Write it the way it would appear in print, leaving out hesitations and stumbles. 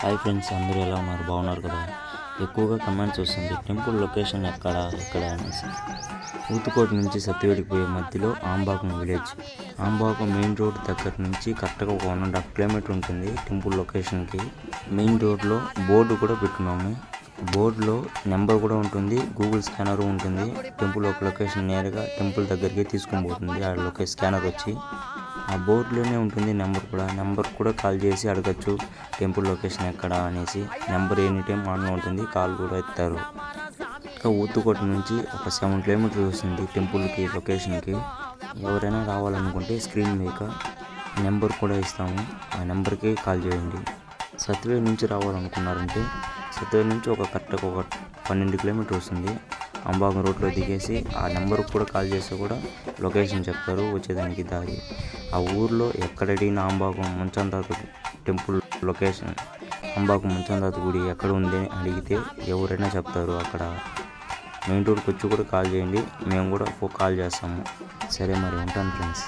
Hi friends, అందరూ ఎలా ఉన్నారు? బాగున్నారు కదా? ఎక్కువగా కమెంట్స్ వస్తుంది టెంపుల్ లొకేషన్ ఎక్కడ అనేసి. ఊతుకోట నుంచి సత్యవేడికి పోయే మధ్యలో ఆంబాకం విలేజ్. ఆంబాకం మెయిన్ రోడ్ దగ్గర నుంచి కరెక్ట్గా ఒక 1.5 కిలోమీటర్ ఉంటుంది టెంపుల్ లొకేషన్కి. మెయిన్ రోడ్లో బోర్డు కూడా పెట్టున్నాము. బోర్డులో నెంబర్ కూడా ఉంటుంది, గూగుల్ స్కానర్ ఉంటుంది. టెంపుల్ లొకేషన్ నేరుగా టెంపుల్ దగ్గరికి తీసుకొని పోతుంది. ఆ స్కానర్ వచ్చి ఆ బోర్డులోనే ఉంటుంది. నెంబర్ కూడా కాల్ చేసి అడగచ్చు టెంపుల్ లొకేషన్ ఎక్కడ అనేసి. నెంబర్ ఎనీ టైం ఆన్లో ఉంటుంది, కాల్ కూడా ఎత్తారు. ఇంకా ఊతుకోట నుంచి ఒక 7 కిలోమీటర్స్ వస్తుంది టెంపుల్కి లొకేషన్కి. ఎవరైనా రావాలనుకుంటే స్క్రీన్ మీద నెంబర్ కూడా ఇస్తాము, ఆ నెంబర్కి కాల్ చేయండి. సత్యవేడి నుంచి రావాలనుకున్నారంటే సత్యవేడి నుంచి కరెక్ట్గా ఒక 12 కిలోమీటర్ వస్తుంది. అంబాకం రోడ్లో దిగేసి ఆ నెంబర్కి కూడా కాల్ చేస్తే కూడా లొకేషన్ చెప్తారు వచ్చేదానికి దారి. ఆ ఊర్లో ఎక్కడ అడిగినా అంబాకం ముంచందాత టెంపుల్ లొకేషన్, అంబాకం ముంచందాత గుడి ఎక్కడ ఉంది అని అడిగితే ఎవరైనా చెప్తారు. అక్కడ మెయిన్ రోడ్కి వచ్చి కూడా కాల్ చేయండి, మేము కూడా కాల్ చేస్తాము. సరే మరి, ఉంటాను ఫ్రెండ్స్.